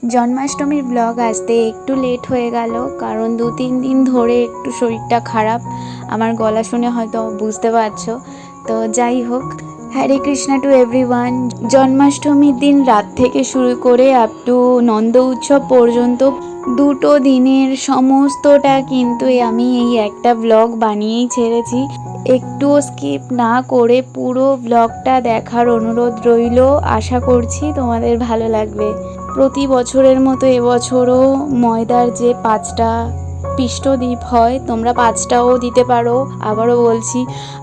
জন্মাষ্টমীর ব্লগ আসতে একটু লেট হয়ে গেল, কারণ 2-3 দিন ধরে একটু শরীরটা খারাপ। আমার গলা শুনে হয়তো বুঝতে পারছো। তো যাই হোক, হরে কৃষ্ণা টু এভরিওয়ান। জন্মাষ্টমীর দিন রাত থেকে শুরু করে আপ টু নন্দ উৎসব পর্যন্ত 2 দিনের সমস্তটা কিন্তু আমি এই একটা ব্লগ বানিয়েই ছেড়েছি। একটুও স্কিপ না করে পুরো ব্লগটা দেখার অনুরোধ রইল। আশা করছি তোমাদের ভালো লাগবে। প্রতি বছরের মতো এবছরও ময়দার যে 5টা পিষ্টদ্বীপ হয়, তোমরা 5টাও দিতে পারো, আবারও বলছি,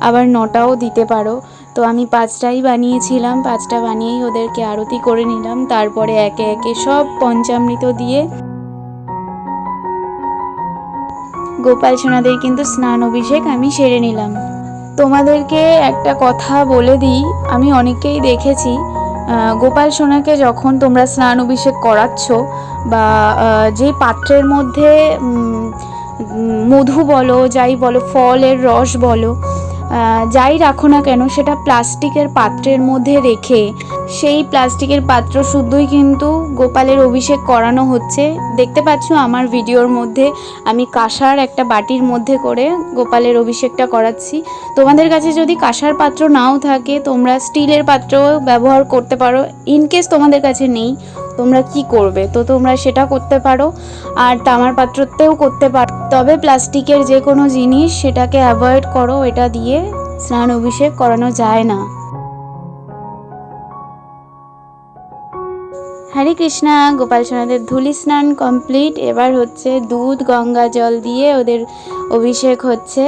আবার 9টাও দিতে পারো। তো আমি 5টাই বানিয়েছিলাম, 5টা বানিয়েই ওদেরকে আরতি করে নিলাম। তারপরে একে একে সব পঞ্চামৃত দিয়ে গোপাল সোনাদের কিন্তু স্নান অভিষেক আমি সেরে নিলাম। তোমাদেরকে একটা কথা বলে দিই, আমি অনেককেই দেখেছি গোপাল সোনাকে যখন তোমরা স্নান অভিষেক করাচ্ছ বা যে পাত্রের মধ্যে মধু বলো, যাই বলো, ফলের রস বলো, যাই রাখো না কেন, সেটা প্লাস্টিকের পাত্রের মধ্যে রেখে সেই প্লাস্টিকের পাত্র শুদ্ধই কিন্তু গোপালের অভিষেক করানো হচ্ছে। দেখতে পাচ্ছ আমার ভিডিওর মধ্যে আমি কাঁসার একটা বাটির মধ্যে করে গোপালের অভিষেকটা করাচ্ছি। তোমাদের কাছে যদি কাঁসার পাত্র নাও থাকে, তোমরা স্টিলের পাত্র ব্যবহার করতে পারো। ইনকেস তোমাদের কাছে নেই, তোমরা কি করবে, তো তোমরা সেটা করতে পারো, আর তামার পাত্রতেও করতে পারো। তবে প্লাস্টিকের যে কোনো জিনিস সেটাকে অ্যাভয়েড করো, এটা দিয়ে স্নান অভিষেক করানো যায় না। হরে কৃষ্ণা। গোপাল সোনাদের ধুলি স্নান কমপ্লিট। এবার হচ্ছে দুধ গঙ্গা জল দিয়ে ওদের অভিষেক হচ্ছে।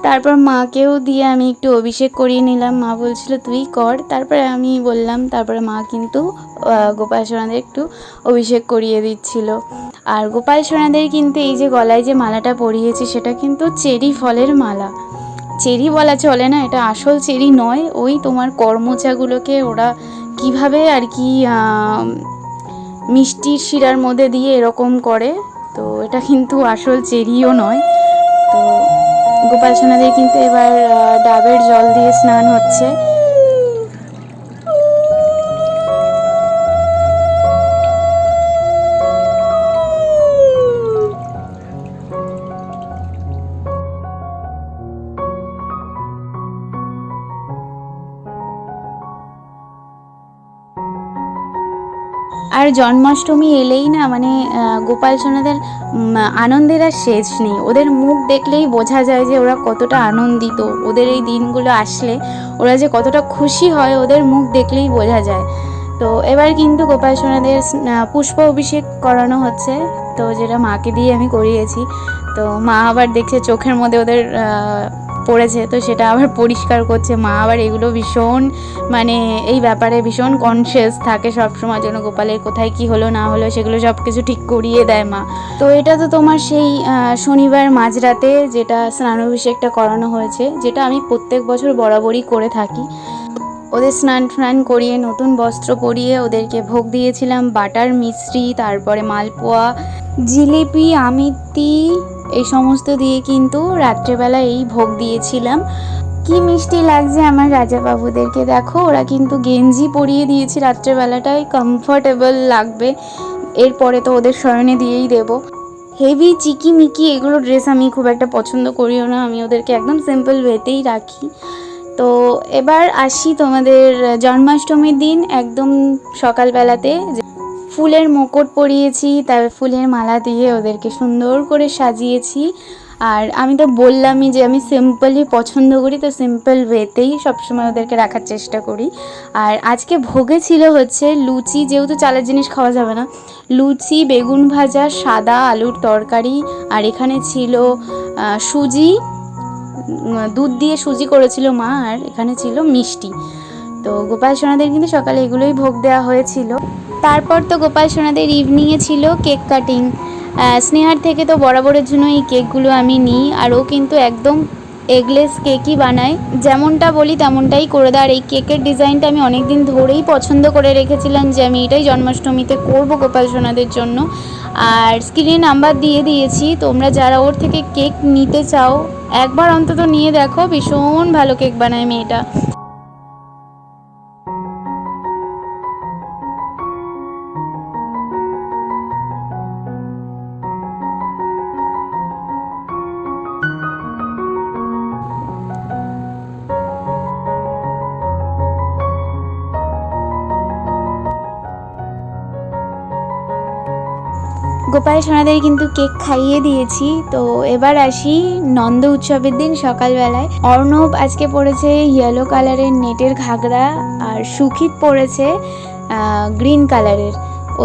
তারপর মাকেও দিয়ে আমি একটু অভিষেক করিয়ে নিলাম। মা বলছিল তুই কর, তারপরে আমি বললাম, তারপরে মা কিন্তু গোপাল সোনাদের একটু অভিষেক করিয়ে দিচ্ছিল। আর গোপাল সোনাদের কিন্তু এই যে গলায় যে মালাটা পরিয়েছি, সেটা কিন্তু চেরি ফলের মালা। চেরি বলা চলে না, এটা আসল চেরি নয়। ওই তোমার করমচাগুলোকে ওরা কিভাবে আর কি মিষ্টির শিরার মধ্যে দিয়ে এরকম করে, তো এটা কিন্তু আসল চেরিও নয়। তো গোপাল সোনাদের কিন্তু এবার ডাবের জল দিয়ে স্নান হচ্ছে। আর জন্মাষ্টমী এলেই না, মানে গোপাল সোনাদের আনন্দের আর শেষ নেই। ওদের মুখ দেখলেই বোঝা যায় যে ওরা কতটা আনন্দিত। ওদের এই দিনগুলো আসলে ওরা যে কতটা খুশি হয়, ওদের মুখ দেখলেই বোঝা যায়। তো এবার কিন্তু গোপাল সোনাদের পুষ্প অভিষেক করানো হচ্ছে, তো যেটা মাকে দিয়ে আমি করিয়েছি। তো মা আবার দেখছে চোখের মধ্যে ওদের পড়েছে, তো সেটা আবার পরিষ্কার করছে। মা আবার এগুলো ভীষণ, মানে এই ব্যাপারে ভীষণ কনসিয়াস থাকে সবসময়, যেন গোপালের কোথায় কি হলো না হলো সেগুলো সব কিছু ঠিক করিয়ে দেয় মা। তো এটা তো তোমার সেই শনিবার মাঝরাতে যেটা স্নানাভিষেকটা করানো হয়েছে, যেটা আমি প্রত্যেক বছর বরাবরই করে থাকি। ওদের স্নান টান করিয়ে নতুন বস্ত্র পরিয়ে ওদেরকে ভোগ দিয়েছিলাম বাটার মিষ্টি, তারপরে মালপোয়া, জিলিপি, আমিত্তি, এই সমস্ত দিয়ে কিন্তু রাত্রেবেলা এই ভোগ দিয়েছিলাম। কি মিষ্টি লাগছে আমার রাজা বাবুদেরকে, দেখো ওরা কিন্তু গেঞ্জি পরিয়ে দিয়েছি রাত্রেবেলাটায়, কমফর্টেবল লাগবে। এরপরে তো ওদের শয়নে দিয়েই দেবো। হেভি চিকিমিকি এগুলো ড্রেস আমি খুব একটা পছন্দ করিও না, আমি ওদেরকে একদম সিম্পল ওয়েতেই রাখি। তো এবার আসি তোমাদের জন্মাষ্টমীর দিন একদম সকালবেলাতে। ফুলের মুকুট পরিয়েছি, তারপর ফুলের মালা দিয়ে ওদেরকে সুন্দর করে সাজিয়েছি। আর আমি তো বললামই যে আমি সিম্পলই পছন্দ করি, তো সিম্পল ওয়েতেই সবসময় ওদেরকে রাখার চেষ্টা করি। আর আজকে ভোগে ছিল হচ্ছে লুচি, যেহেতু চালের জিনিস খাওয়া যাবে না, লুচি, বেগুন ভাজা, সাদা আলুর তরকারি, আর এখানে ছিল সুজি, দুধ দিয়ে সুজি করেছিল মা, আর এখানে ছিল মিষ্টি। তো গোপাল সোনাদের কিন্তু সকালে এগুলোই ভোগ দেওয়া হয়েছিল। তারপর তো গোপাল সোনাদের ইভিনিংয়ে ছিল কেক কাটিং। স্নেহার থেকে তো বরাবরের জন্য এই কেকগুলো আমি নিই, আর ও কিন্তু একদম এগলেস কেকই বানায়, যেমনটা বলি তেমনটাই করে দেয়। আর এই কেকের ডিজাইনটা আমি অনেক দিন ধরেই পছন্দ করে রেখেছিলাম যে আমি এটাই জন্মাষ্টমীতে করব গোপাল সোনাদের জন্য। আর স্ক্রিনে নাম্বার দিয়ে দিয়েছি, তোমরা যারা ওর থেকে কেক নিতে চাও একবার অন্তত নিয়ে দেখো, ভীষণ ভালো কেক বানায় মেয়েটা। গোপাল সোনাদের কিন্তু কেক খাইয়ে দিয়েছি। তো এবার আসি নন্দ উৎসবের দিন সকালবেলায়। অর্ণব আজকে পরেছে ইয়েলো কালারের নেটের ঘাগরা, আর সুখিত পরেছে গ্রিন কালারের।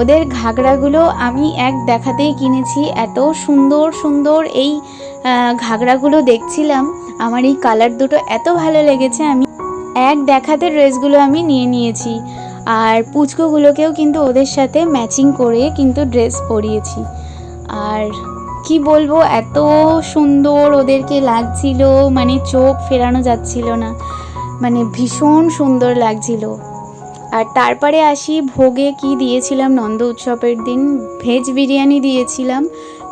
ওদের ঘাগরাগুলো আমি এক দেখাতেই কিনেছি, এত সুন্দর সুন্দর এই ঘাগরাগুলো দেখছিলাম, আমার এই কালার দুটো এত ভালো লেগেছে, আমি এক দেখাতে ড্রেসগুলো আমি নিয়ে নিয়েছি। আর পুচকুগুলোকেও কিন্তু ওদের সাথে ম্যাচিং করে কিন্তু ড্রেস পরিয়েছি। আর কি বলবো, এত সুন্দর ওদেরকে লাগছিল, মানে চোখ ফেরানো যাচ্ছিল না, মানে ভীষণ সুন্দর লাগছিল। আর তারপরে আসি ভোগে কি দিয়েছিলাম নন্দ উৎসবের দিন। ভেজ বিরিয়ানি দিয়েছিলাম,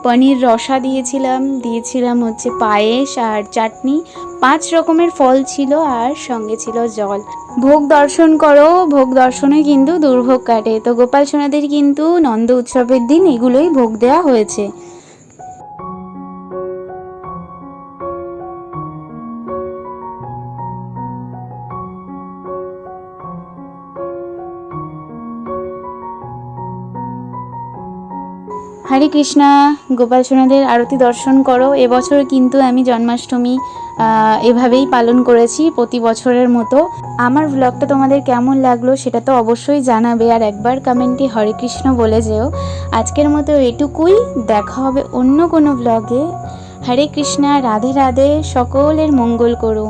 পনির রসা দিয়েছিলাম হচ্ছে পায়েস আর চাটনি, 5 রকমের ফল ছিল, আর সঙ্গে ছিল জল। ভোগ দর্শন করো, ভোগ দর্শনে কিন্তু দুর্ভোগ কাটে। তো গোপাল সোনাদের কিন্তু নন্দ উৎসবের দিন এগুলোই ভোগ দেওয়া হয়েছে। হরে কৃষ্ণা। গোপাল সোনাদের আরতি দর্শন করো। এবছর কিন্তু আমি জন্মাষ্টমী এভাবেই পালন করেছি প্রতি বছরের মতো। আমার ব্লগটা তোমাদের কেমন লাগলো সেটা তো অবশ্যই জানাবে, আর একবার কমেন্টে হরে কৃষ্ণ বলে যেও। আজকের মতো এটুকুই, দেখা হবে অন্য কোনো ব্লগে। হরে কৃষ্ণা, রাধে রাধে, সকলের মঙ্গল করো।